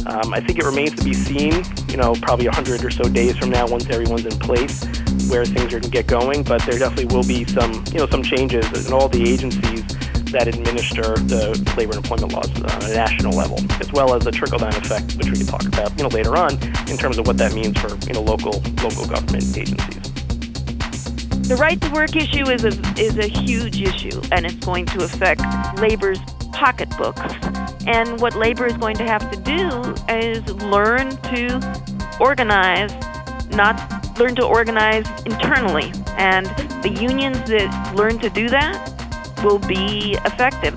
I think it remains to be seen, probably 100 or so days from now, once everyone's in place, where things are going to get going. But there definitely will be some changes in all the agencies that administer the labor and employment laws on a national level, as well as the trickle-down effect, which we can talk about later on in terms of what that means for local government agencies. The right to work issue is a huge issue, and it's going to affect labor's pocketbooks. And what labor is going to have to do is learn to organize, not learn to organize internally. And the unions that learn to do that will be effective.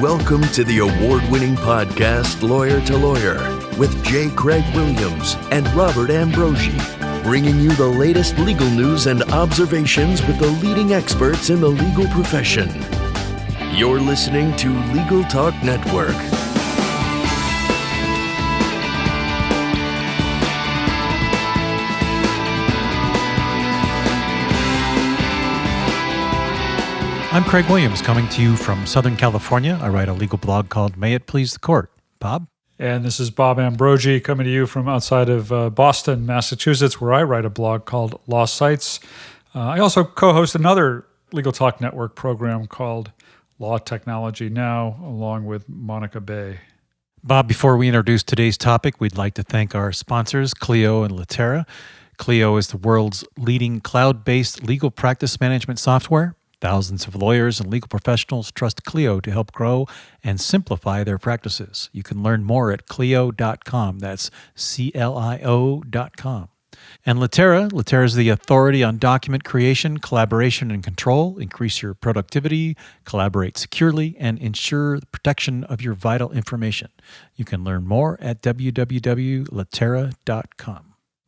Welcome to the award-winning podcast Lawyer to Lawyer with J. Craig Williams and Robert Ambrogi, bringing you the latest legal news and observations with the leading experts in the legal profession. You're listening to Legal Talk Network. I'm Craig Williams, coming to you from Southern California. I write a legal blog called May It Please the Court. Bob? And this is Bob Ambrogi coming to you from outside of Boston, Massachusetts, where I write a blog called Law Sites. I also co-host another Legal Talk Network program called Law Technology Now, along with Monica Bay. Bob, before we introduce today's topic, we'd like to thank our sponsors, Clio and Litera. Clio is the world's leading cloud-based legal practice management software. Thousands of lawyers and legal professionals trust Clio to help grow and simplify their practices. You can learn more at Clio.com. That's CLIO.com. And Litera is the authority on document creation, collaboration, and control. Increase your productivity, collaborate securely, and ensure the protection of your vital information. You can learn more at www.litera.com.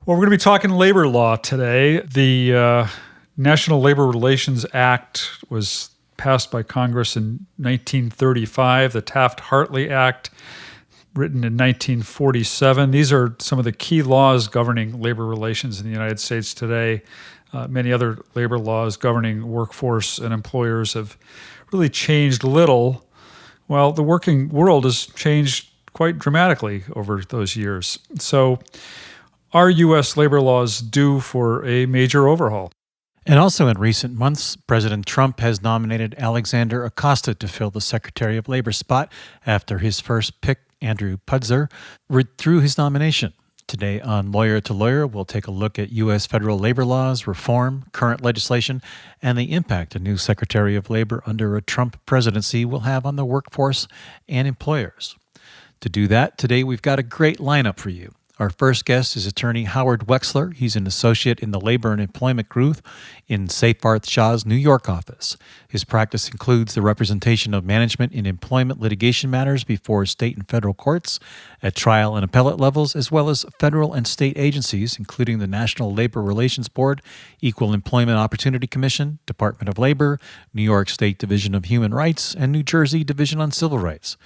Well, we're going to be talking labor law today. The National Labor Relations Act was passed by Congress in 1935, the Taft-Hartley Act, written in 1947. These are some of the key laws governing labor relations in the United States today. Many other labor laws governing workforce and employers have really changed little, while the working world has changed quite dramatically over those years. So are U.S. labor laws due for a major overhaul? And also in recent months, President Trump has nominated Alexander Acosta to fill the Secretary of Labor spot after his first pick, Andrew Puzder, withdrew his nomination. Today on Lawyer to Lawyer, we'll take a look at U.S. federal labor laws, reform, current legislation, and the impact a new Secretary of Labor under a Trump presidency will have on the workforce and employers. To do that, today we've got a great lineup for you. Our first guest is attorney Howard Wexler. He's an associate in the Labor and Employment Group in Seyfarth Shaw's New York office. His practice includes the representation of management in employment litigation matters before state and federal courts, at trial and appellate levels, as well as federal and state agencies, including the National Labor Relations Board, Equal Employment Opportunity Commission, Department of Labor, New York State Division of Human Rights, and New Jersey Division on Civil Rights.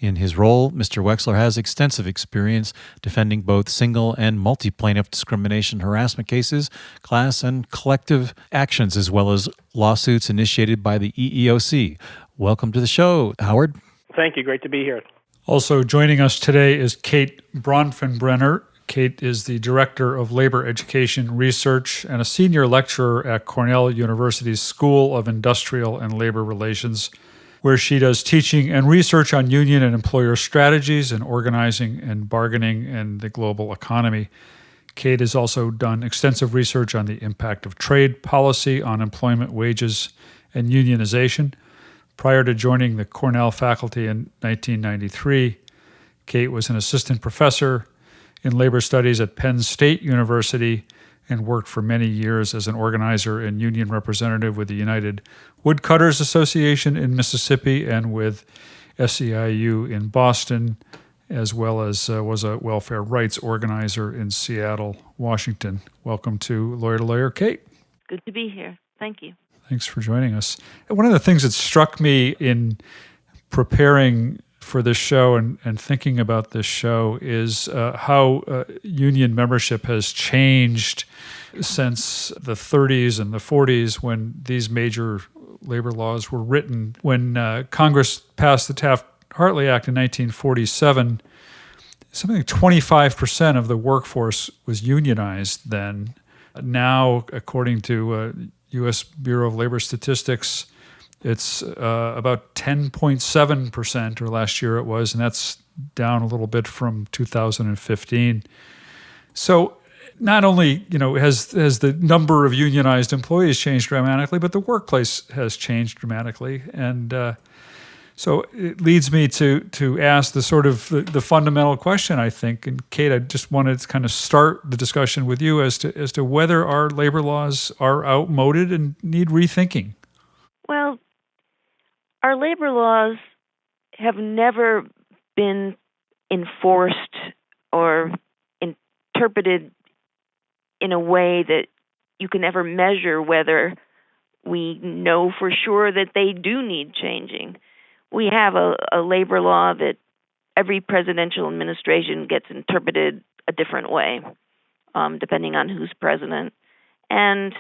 In his role, Mr. Wexler has extensive experience defending both single and multi-plaintiff discrimination harassment cases, class and collective actions, as well as lawsuits initiated by the EEOC. Welcome to the show, Howard. Thank you. Great to be here. Also joining us today is Kate Bronfenbrenner. Kate is the Director of Labor Education Research and a senior lecturer at Cornell University's School of Industrial and Labor Relations, where she does teaching and research on union and employer strategies and organizing and bargaining in the global economy. Kate has also done extensive research on the impact of trade policy on employment, wages, and unionization. Prior to joining the Cornell faculty in 1993, Kate was an assistant professor in labor studies at Penn State University and worked for many years as an organizer and union representative with the United Woodcutters Association in Mississippi and with SEIU in Boston, as well as was a welfare rights organizer in Seattle, Washington. Welcome to Lawyer, Kate. Good to be here. Thank you. Thanks for joining us. One of the things that struck me in preparing for this show and thinking about this show is how union membership has changed since the 30s and the 40s when these major labor laws were written. When Congress passed the Taft-Hartley Act in 1947, something like 25% of the workforce was unionized then. Now, according to U.S. Bureau of Labor Statistics, it's about 10.7%, or last year it was, and that's down a little bit from 2015. So not only has the number of unionized employees changed dramatically, but the workplace has changed dramatically. And so it leads me to ask the sort of the fundamental question, I think. And Kate, I just wanted to kind of start the discussion with you as to whether our labor laws are outmoded and need rethinking. Well, our labor laws have never been enforced or interpreted in a way that you can ever measure whether we know for sure that they do need changing. We have a labor law that every presidential administration gets interpreted a different way, depending on who's president. And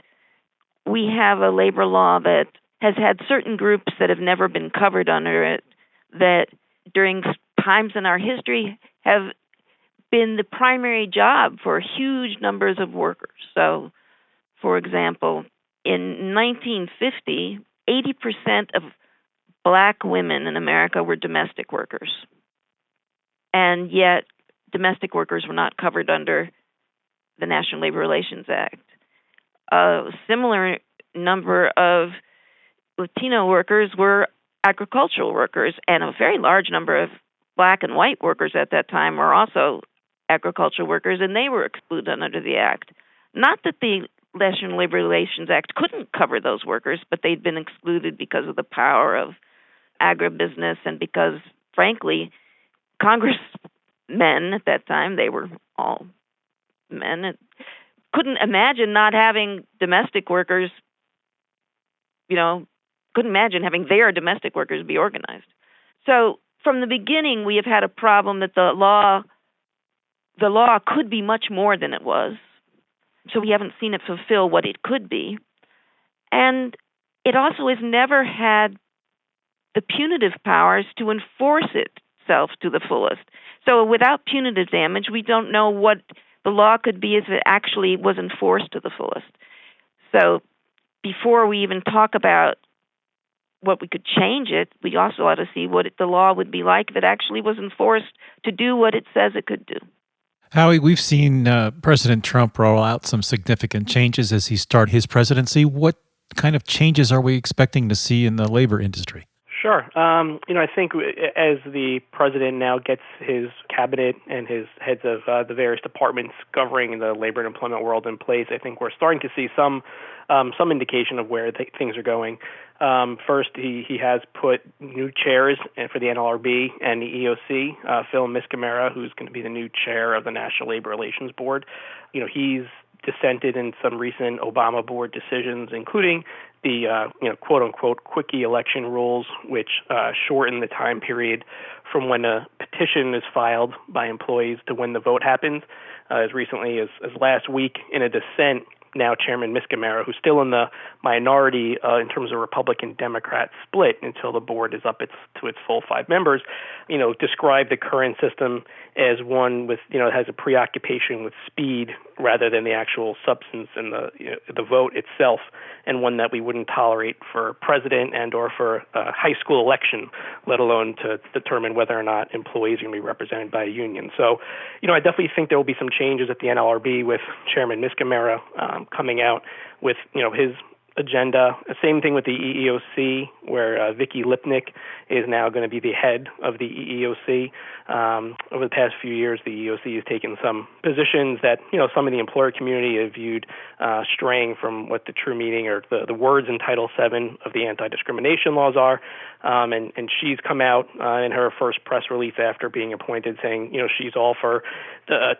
we have a labor law that has had certain groups that have never been covered under it, that during times in our history have been the primary job for huge numbers of workers. So, for example, in 1950, 80% of Black women in America were domestic workers. And yet, domestic workers were not covered under the National Labor Relations Act. A similar number of Latino workers were agricultural workers, and a very large number of Black and white workers at that time were also agricultural workers, and they were excluded under the Act. Not that the National Labor Relations Act couldn't cover those workers, but they'd been excluded because of the power of agribusiness and because, frankly, congressmen at that time, they were all men, couldn't imagine not having domestic workers, couldn't imagine having their domestic workers be organized. So from the beginning, we have had a problem that the law could be much more than it was. So we haven't seen it fulfill what it could be. And it also has never had the punitive powers to enforce itself to the fullest. So without punitive damage, we don't know what the law could be if it actually was enforced to the fullest. So before we even talk about what we could change it, we also ought to see what the law would be like if it actually was enforced to do what it says it could do. Howie, we've seen President Trump roll out some significant changes as he started his presidency. What kind of changes are we expecting to see in the labor industry? Sure. I think as the president now gets his cabinet and his heads of the various departments covering the labor and employment world in place, I think we're starting to see some indication of where things are going. First, he has put new chairs for the NLRB and the EOC. Phil Miscamara, who's going to be the new chair of the National Labor Relations Board, he's dissented in some recent Obama board decisions, including the quote-unquote quickie election rules, which shorten the time period from when a petition is filed by employees to when the vote happens. As recently as last week, in a dissent, now Chairman Miscamara, who's still in the minority in terms of Republican-Democrat split until the board is up to its full 5 members, described the current system as one with, has a preoccupation with speed rather than the actual substance and the vote itself, and one that we wouldn't tolerate for president and or for a high school election, let alone to determine whether or not employees are going to be represented by a union. So, I definitely think there will be some changes at the NLRB with Chairman Miscamara coming out with, his agenda. Same thing with the EEOC, where Vicki Lipnick is now going to be the head of the EEOC. Over the past few years, the EEOC has taken some positions that, some of the employer community have viewed straying from what the true meaning or the words in Title VII of the anti-discrimination laws are. And she's come out in her first press release after being appointed saying, she's all for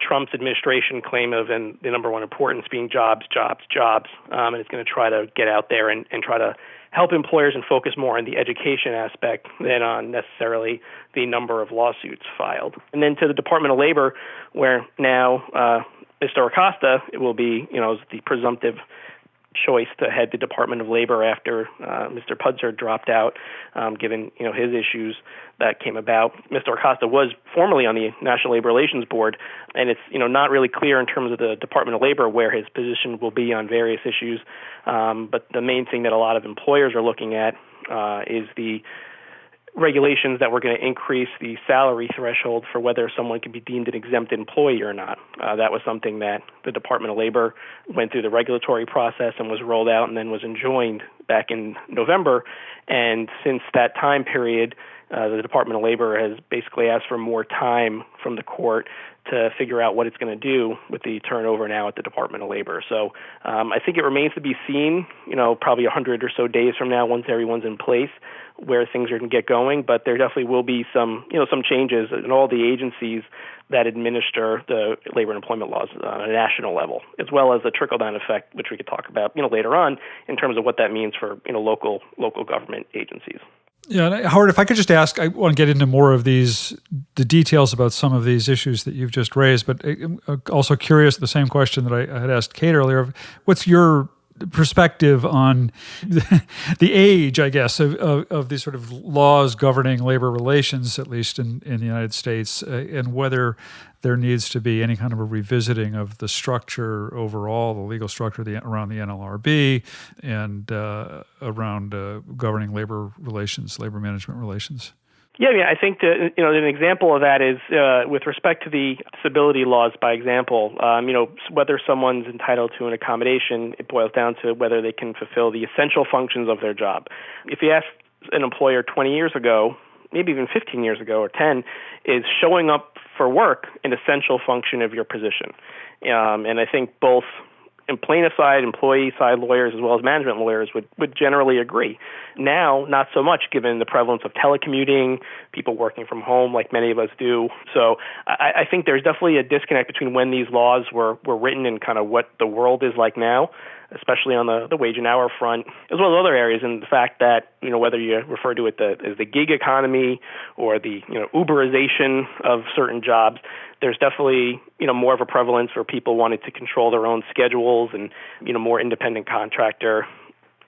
Trump's administration claim of and the number one importance being jobs, and it's going to try to get out there and try to help employers and focus more on the education aspect than on necessarily the number of lawsuits filed. And then to the Department of Labor, where now Mr. Acosta will be, the presumptive choice to head the Department of Labor after Mr. Puzder dropped out, given his issues that came about. Mr. Acosta was formerly on the National Labor Relations Board, and it's not really clear in terms of the Department of Labor where his position will be on various issues. But the main thing that a lot of employers are looking at is the regulations that were going to increase the salary threshold for whether someone can be deemed an exempt employee or not. That was something that the Department of Labor went through the regulatory process and was rolled out and then was enjoined back in November. And since that time period, the Department of Labor has basically asked for more time from the court to figure out what it's going to do with the turnover now at the Department of Labor. So I think it remains to be seen, probably 100 or so days from now, once everyone's in place, where things are going to get going. But there definitely will be some changes in all the agencies that administer the labor and employment laws on a national level, as well as the trickle-down effect, which we could talk about, later on in terms of what that means for, local government agencies. Yeah, Howard, if I could just ask, I want to get into more of the details about some of these issues that you've just raised, but also curious, the same question that I had asked Kate earlier, what's your perspective on the age, I guess, of these sort of laws governing labor relations, at least in the United States, and whether there needs to be any kind of a revisiting of the structure overall, the legal structure around the NLRB and around governing labor relations, labor management relations. Yeah, I think that, an example of that is with respect to the disability laws, by example, whether someone's entitled to an accommodation, it boils down to whether they can fulfill the essential functions of their job. If you ask an employer 20 years ago, maybe even 15 years ago or 10, is showing up for work an essential function of your position? And I think both plaintiff side, employee side lawyers, as well as management lawyers would generally agree. Now, not so much, given the prevalence of telecommuting, people working from home like many of us do. So I think there's definitely a disconnect between when these laws were written and kind of what the world is like now, especially on the wage and hour front, as well as other areas, and the fact that, whether you refer to it as the gig economy or the, Uberization of certain jobs, there's definitely, more of a prevalence for people wanting to control their own schedules and, more independent contractor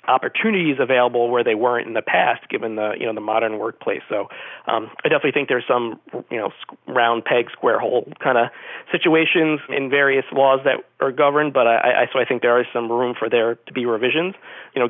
opportunities available where they weren't in the past, given the the modern workplace. So I definitely think there's some round peg, square hole kind of situations in various laws that are governed. But I think there is some room for there to be revisions,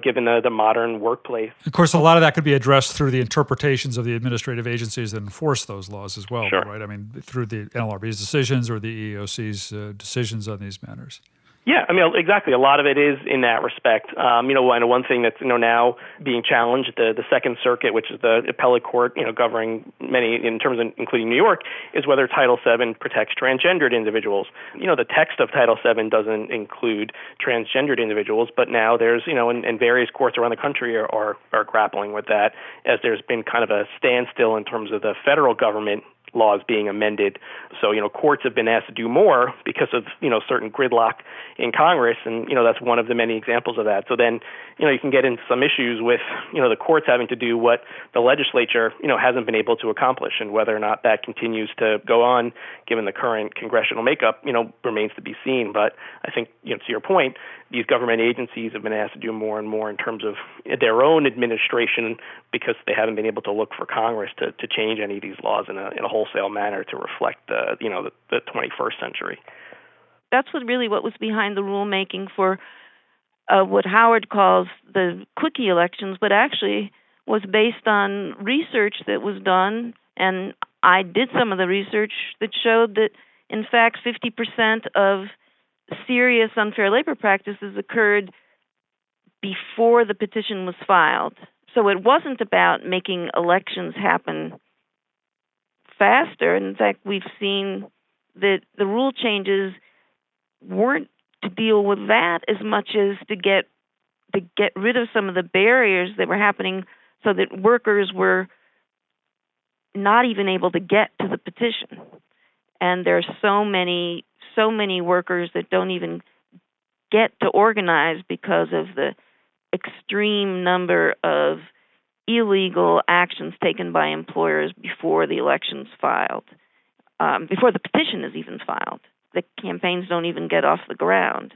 given the modern workplace. Of course, a lot of that could be addressed through the interpretations of the administrative agencies that enforce those laws as well, sure. Right? I mean, through the NLRB's decisions or the EEOC's decisions on these matters. Yeah, exactly. A lot of it is in that respect. One thing that's now being challenged, the Second Circuit, which is the appellate court, governing many in terms of including New York, is whether Title VII protects transgendered individuals. The text of Title VII doesn't include transgendered individuals, but now there's and various courts around the country are grappling with that, as there's been kind of a standstill in terms of the federal government laws being amended. So, courts have been asked to do more because of, certain gridlock in Congress. And, that's one of the many examples of that. So then, you can get into some issues with, the courts having to do what the legislature, hasn't been able to accomplish, and whether or not that continues to go on, given the current congressional makeup, remains to be seen. But I think, to your point, these government agencies have been asked to do more and more in terms of their own administration, because they haven't been able to look for Congress to change any of these laws in a wholesale manner to reflect the 21st century. That's what was behind the rulemaking for what Howard calls the quickie elections, but actually was based on research that was done, and I did some of the research that showed that, in fact, 50% of serious unfair labor practices occurred before the petition was filed. So it wasn't about making elections happen faster. In fact, we've seen that the rule changes weren't to deal with that as much as to get rid of some of the barriers that were happening, so that workers were not even able to get to the petition. And there are so many workers that don't even get to organize because of the extreme number of illegal actions taken by employers before the election's filed, before the petition is even filed. the campaigns don't even get off the ground.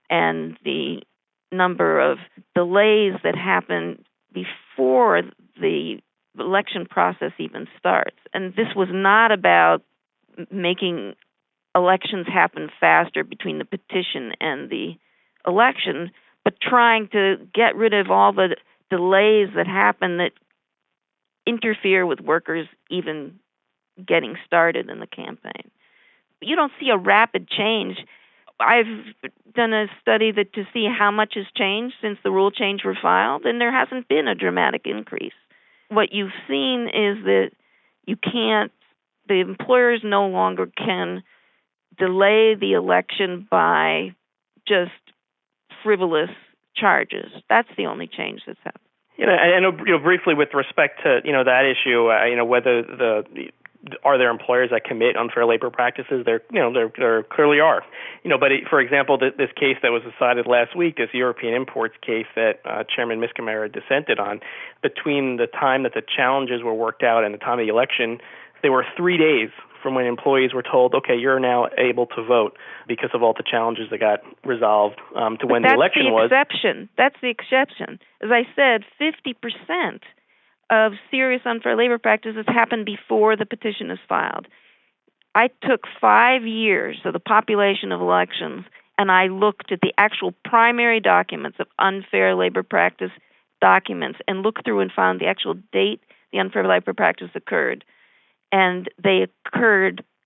And the number of delays that happen before the election process even starts. And this was not about making elections happen faster between the petition and the election, but trying to get rid of all the delays that happen that interfere with workers even getting started in the campaign. You don't see a rapid change. I've done a study to see how much has changed since the rule change were filed, and there hasn't been a dramatic increase. What you've seen is that the employers no longer can delay the election by just frivolous charges. That's the only change that's happened. I know, briefly with respect to, that issue, whether are there employers that commit unfair labor practices? There clearly are. But for example, this case that was decided last week, this European imports case that Chairman Miscamara dissented on, between the time that the challenges were worked out and the time of the election, there were 3 days from when employees were told, okay, you're now able to vote because of all the challenges that got resolved to when the election was. That's the exception. As I said, 50% of serious unfair labor practices happen before the petition is filed. I took 5 years of the population of elections, and I looked at the actual primary documents of unfair labor practice documents and looked through and found the actual date the unfair labor practice occurred. And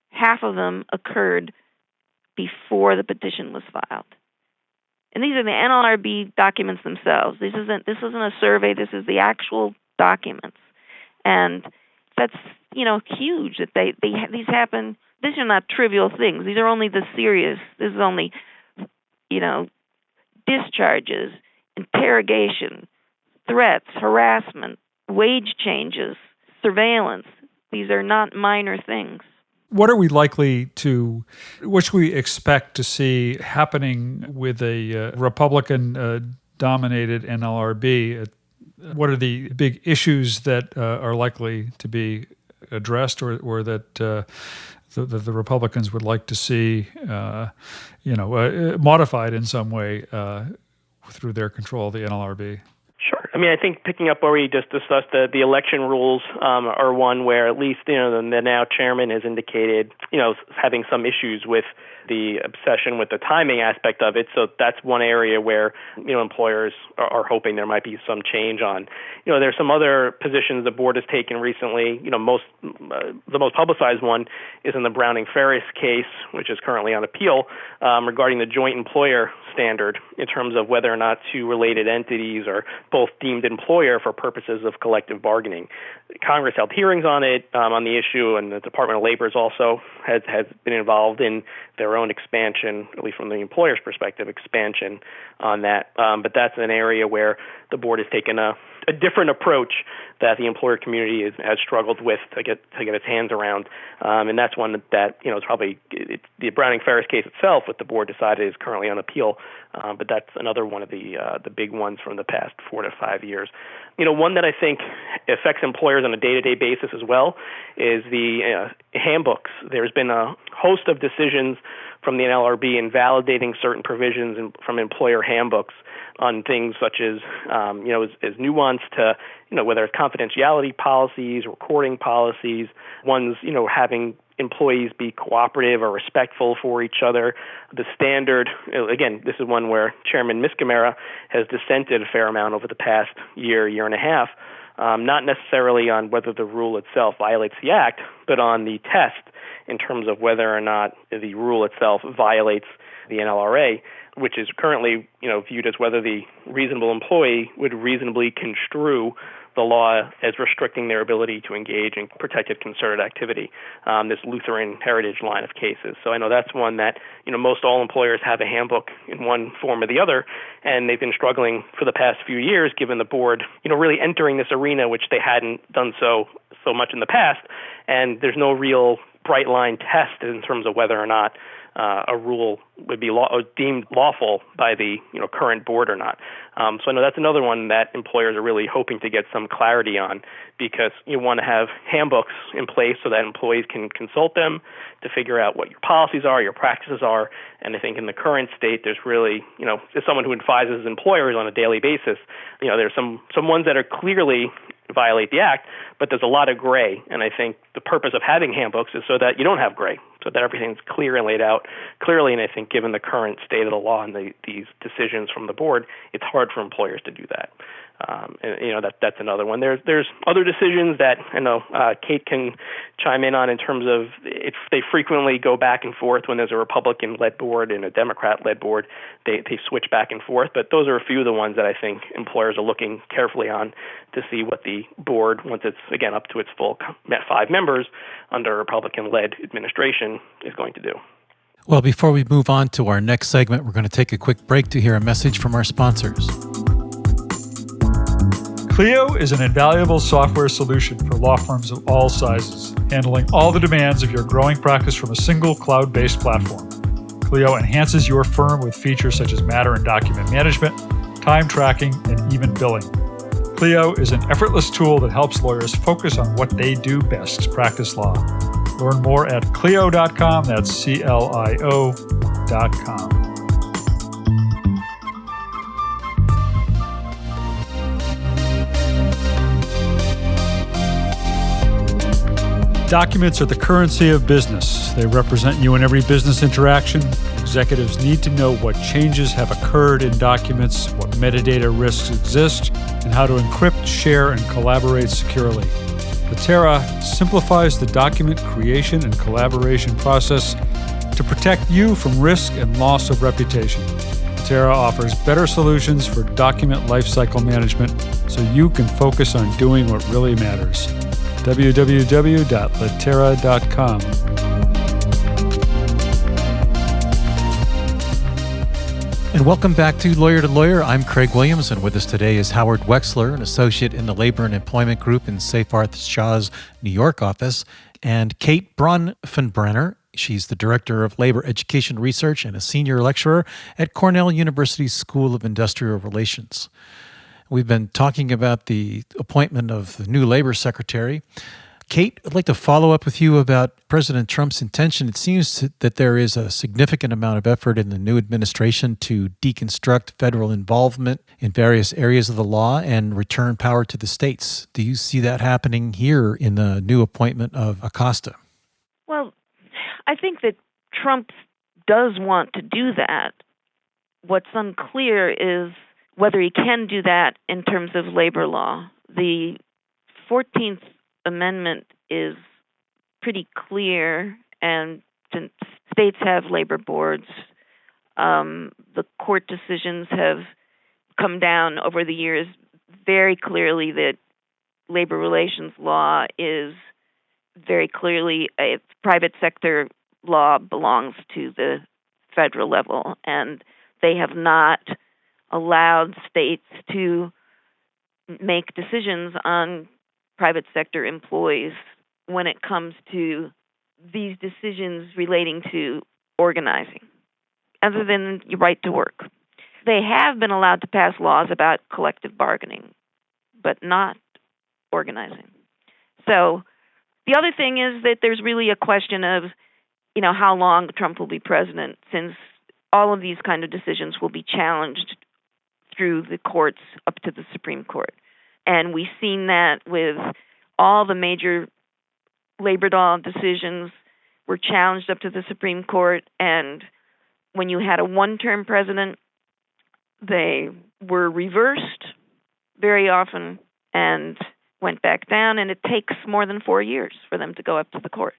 half of them occurred before the petition was filed. And these are the NLRB documents themselves. This isn't a survey. This is the actual documents. And that's, huge that these happen. These are not trivial things. These are only the serious. This is only, discharges, interrogation, threats, harassment, wage changes, surveillance. These are not minor things. What should we expect to see happening with a Republican-dominated NLRB? What are the big issues that are likely to be addressed or that the Republicans would like to see, modified in some way through their control of the NLRB? Sure. I think picking up where we just discussed, the election rules are one where at least, the now chairman has indicated, having some issues with the obsession with the timing aspect of it. So that's one area where, employers are hoping there might be some change on. There's some other positions the board has taken recently. The most publicized one is in the Browning-Ferris case, which is currently on appeal, regarding the joint employer standard in terms of whether or not two related entities are both deemed employer for purposes of collective bargaining. Congress held hearings on it, on the issue, and the Department of Labor also has been involved in their own expansion, at least from the employer's perspective, expansion on that. But that's an area where the board has taken a different approach that the employer community has struggled with to get its hands around, and that's one that is probably the Browning-Ferris case itself, what the board decided is currently on appeal. But that's another one of the big ones from the past 4 to 5 years. One that I think affects employers on a day-to-day basis as well is the handbooks. There's been a host of decisions from the NLRB invalidating certain provisions from employer handbooks on things such as, as nuanced to, whether it's confidentiality policies, recording policies, ones, having employees be cooperative or respectful for each other. The standard, again, this is one where Chairman Miscamara has dissented a fair amount over the past year and a half, not necessarily on whether the rule itself violates the Act, but on the test in terms of whether or not the rule itself violates the NLRA, which is currently, viewed as whether the reasonable employee would reasonably construe the law as restricting their ability to engage in protected concerted activity, this Lutheran heritage line of cases. So I know that's one that, most all employers have a handbook in one form or the other, and they've been struggling for the past few years, given the board, really entering this arena, which they hadn't done so much in the past, and there's no real bright line test in terms of whether or not a rule would be deemed lawful by the current board or not. So I know that's another one that employers are really hoping to get some clarity on, because you want to have handbooks in place so that employees can consult them to figure out what your policies are, your practices are. And I think in the current state, there's really, as someone who advises employers on a daily basis, there's some ones that are clearly violate the act, but there's a lot of gray. And I think the purpose of having handbooks is so that you don't have gray, so that everything's clear and laid out clearly. And I think given the current state of the law and these decisions from the board, it's hard for employers to do that. That's another one. There's other decisions that I know Kate can chime in on in terms of if they frequently go back and forth when there's a Republican-led board and a Democrat-led board, they switch back and forth. But those are a few of the ones that I think employers are looking carefully on to see what the board, once it's again up to its full 5 members under a Republican-led administration, is going to do. Well, before we move on to our next segment, we're going to take a quick break to hear a message from our sponsors. Clio is an invaluable software solution for law firms of all sizes, handling all the demands of your growing practice from a single cloud-based platform. Clio enhances your firm with features such as matter and document management, time tracking, and even billing. Clio is an effortless tool that helps lawyers focus on what they do best, practice law. Learn more at Clio.com, that's CLIO.com. Documents are the currency of business. They represent you in every business interaction. Executives need to know what changes have occurred in documents, what metadata risks exist, and how to encrypt, share, and collaborate securely. Litera simplifies the document creation and collaboration process to protect you from risk and loss of reputation. Litera offers better solutions for document lifecycle management so you can focus on doing what really matters. www.litera.com. And welcome back to Lawyer. I'm Craig Williams, and with us today is Howard Wexler, an associate in the Labor and Employment Group in Seyfarth Shaw's New York office, and Kate Bronfenbrenner. She's the Director of Labor Education Research and a senior lecturer at Cornell University's School of Industrial Relations. We've been talking about the appointment of the new labor secretary. Kate, I'd like to follow up with you about President Trump's intention. It seems that there is a significant amount of effort in the new administration to deconstruct federal involvement in various areas of the law and return power to the states. Do you see that happening here in the new appointment of Acosta? Well, I think that Trump does want to do that. What's unclear is whether he can do that in terms of labor law. The 14th Amendment is pretty clear, and since states have labor boards, the court decisions have come down over the years very clearly that labor relations law is very clearly a private sector law, belongs to the federal level, and they have not allowed states to make decisions on private sector employees when it comes to these decisions relating to organizing, other than your right to work. They have been allowed to pass laws about collective bargaining, but not organizing. So the other thing is that there's really a question of, how long Trump will be president, since all of these kind of decisions will be challenged through the courts up to the Supreme Court. And we've seen that with all the major labor law decisions were challenged up to the Supreme Court. And when you had a one-term president, they were reversed very often and went back down. And it takes more than 4 years for them to go up to the court.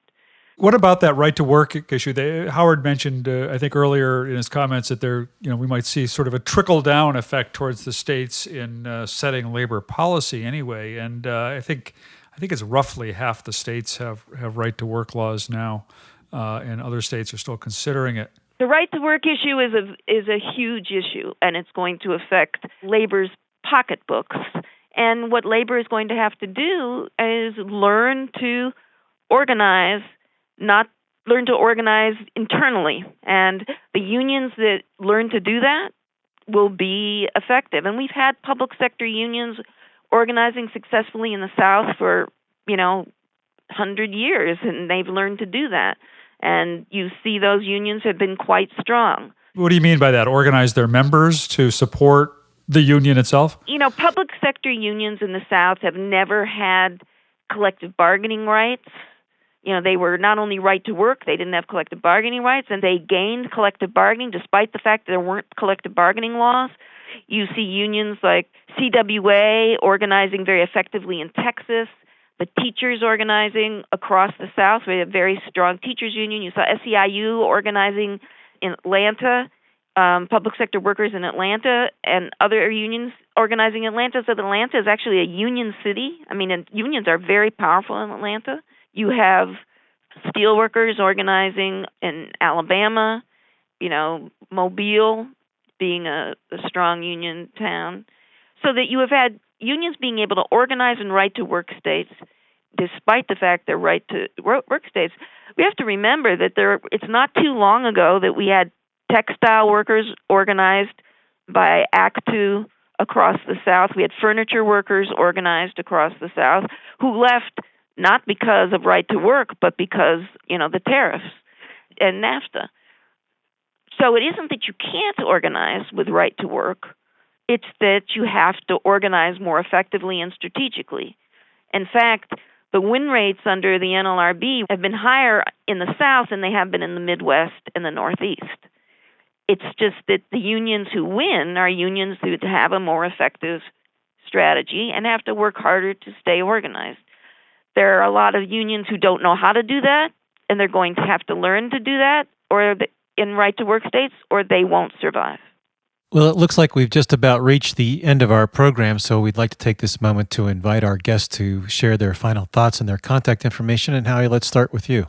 What about that right to work issue? Howard mentioned, I think earlier in his comments, that we might see sort of a trickle down effect towards the states in setting labor policy anyway. And I think it's roughly half the states have right to work laws now, and other states are still considering it. The right to work issue is a huge issue, and it's going to affect labor's pocketbooks. And what labor is going to have to do is learn to organize, not learn to organize internally. And the unions that learn to do that will be effective. And we've had public sector unions organizing successfully in the South for, 100 years, and they've learned to do that. And you see those unions have been quite strong. What do you mean by that? Organize their members to support the union itself? Public sector unions in the South have never had collective bargaining rights. They were not only right to work, they didn't have collective bargaining rights, and they gained collective bargaining despite the fact that there weren't collective bargaining laws. You see unions like CWA organizing very effectively in Texas, the teachers organizing across the South. We have a very strong teachers union. You saw SEIU organizing in Atlanta, public sector workers in Atlanta, and other unions organizing in Atlanta. So Atlanta is actually a union city. And unions are very powerful in Atlanta. You have steelworkers organizing in Alabama, Mobile being a strong union town. So that you have had unions being able to organize in right-to-work states, despite the fact they're right-to-work states. We have to remember that it's not too long ago that we had textile workers organized by Act 2 across the South. We had furniture workers organized across the South who left not because of right to work, but because, the tariffs and NAFTA. So it isn't that you can't organize with right to work. It's that you have to organize more effectively and strategically. In fact, the win rates under the NLRB have been higher in the South than they have been in the Midwest and the Northeast. It's just that the unions who win are unions who have a more effective strategy and have to work harder to stay organized. There are a lot of unions who don't know how to do that, and they're going to have to learn to do that or in right-to-work states, or they won't survive. Well, it looks like we've just about reached the end of our program, so we'd like to take this moment to invite our guests to share their final thoughts and their contact information. And Howie, let's start with you.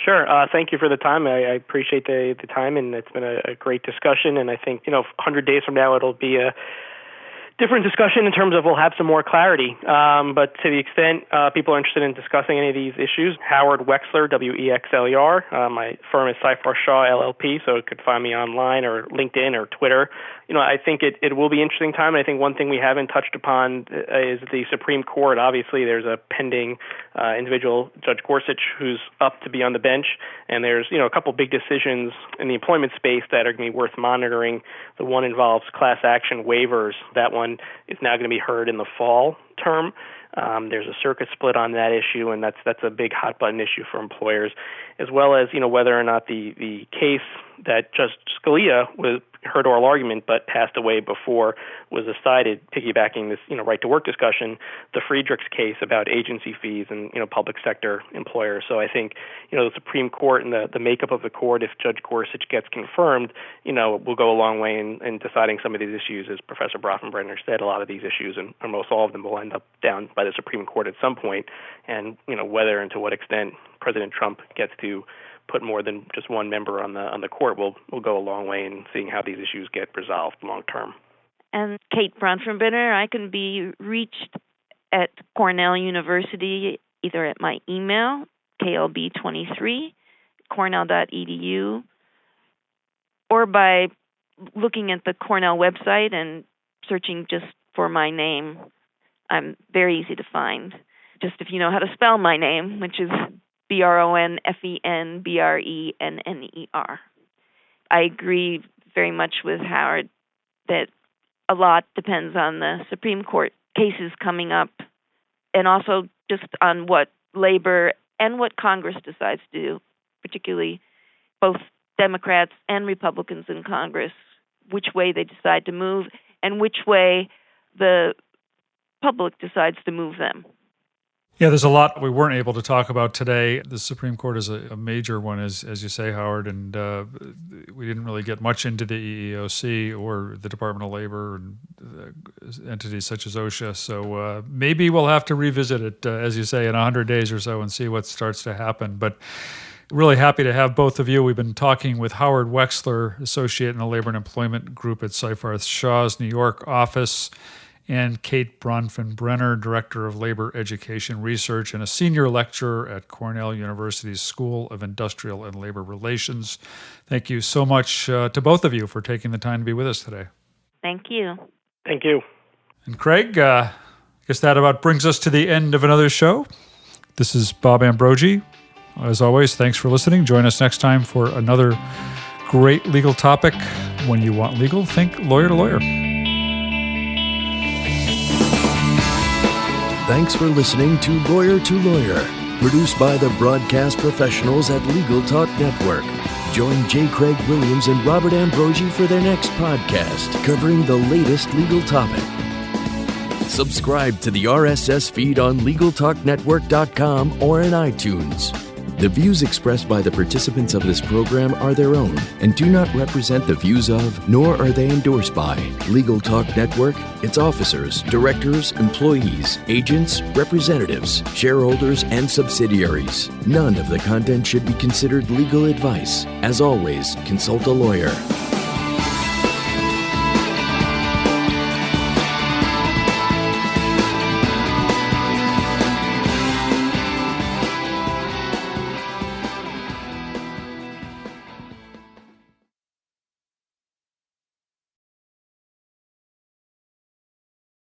Sure. Thank you for the time. I appreciate the time, and it's been a great discussion. And I think, 100 days from now, it'll be a different discussion in terms of we'll have some more clarity. But to the extent people are interested in discussing any of these issues, Howard Wexler, Wexler. My firm is Seyfarth Shaw LLP, so you could find me online or LinkedIn or Twitter. I think it will be an interesting time. And I think one thing we haven't touched upon is the Supreme Court. Obviously, there's a pending individual, Judge Gorsuch, who's up to be on the bench. And there's, a couple big decisions in the employment space that are going to be worth monitoring. The one involves class action waivers. That one is now going to be heard in the fall term. There's a circuit split on that issue, and that's a big hot button issue for employers, as well as whether or not the case that Justice Scalia heard oral argument but passed away before was decided, piggybacking this right to work discussion, the Friedrichs case about agency fees and public sector employers. So I think the Supreme Court and the makeup of the court, if Judge Gorsuch gets confirmed, will go a long way in deciding some of these issues. As Professor Bronfenbrenner said, a lot of these issues and almost all of them will end up down by the Supreme Court at some point. And whether and to what extent President Trump gets to put more than just one member on the court will go a long way in seeing how these issues get resolved long term. And Kate Bronfenbrenner, I can be reached at Cornell University either at my email, klb23, cornell.edu, or by looking at the Cornell website and searching just for my name. I'm very easy to find. Just if you know how to spell my name, which is Bronfenbrenner. I agree very much with Howard that a lot depends on the Supreme Court cases coming up and also just on what labor and what Congress decides to do, particularly both Democrats and Republicans in Congress, which way they decide to move and which way the public decides to move them. Yeah, there's a lot we weren't able to talk about today. The Supreme Court is a major one, as you say, Howard, and we didn't really get much into the EEOC or the Department of Labor and entities such as OSHA. So maybe we'll have to revisit it, as you say, in 100 days or so and see what starts to happen. But really happy to have both of you. We've been talking with Howard Wexler, Associate in the Labor and Employment Group at Seyfarth Shaw's New York office, and Kate Bronfenbrenner, Director of Labor Education Research and a Senior Lecturer at Cornell University's School of Industrial and Labor Relations. Thank you so much to both of you for taking the time to be with us today. Thank you. Thank you. And Craig, I guess that about brings us to the end of another show. This is Bob Ambrogi. As always, thanks for listening. Join us next time for another great legal topic. When you want legal, think lawyer to lawyer. Thanks for listening to Lawyer, produced by the broadcast professionals at Legal Talk Network. Join J. Craig Williams and Robert Ambrogi for their next podcast covering the latest legal topic. Subscribe to the RSS feed on LegalTalkNetwork.com or in iTunes. The views expressed by the participants of this program are their own and do not represent the views of, nor are they endorsed by, Legal Talk Network, its officers, directors, employees, agents, representatives, shareholders, and subsidiaries. None of the content should be considered legal advice. As always, consult a lawyer.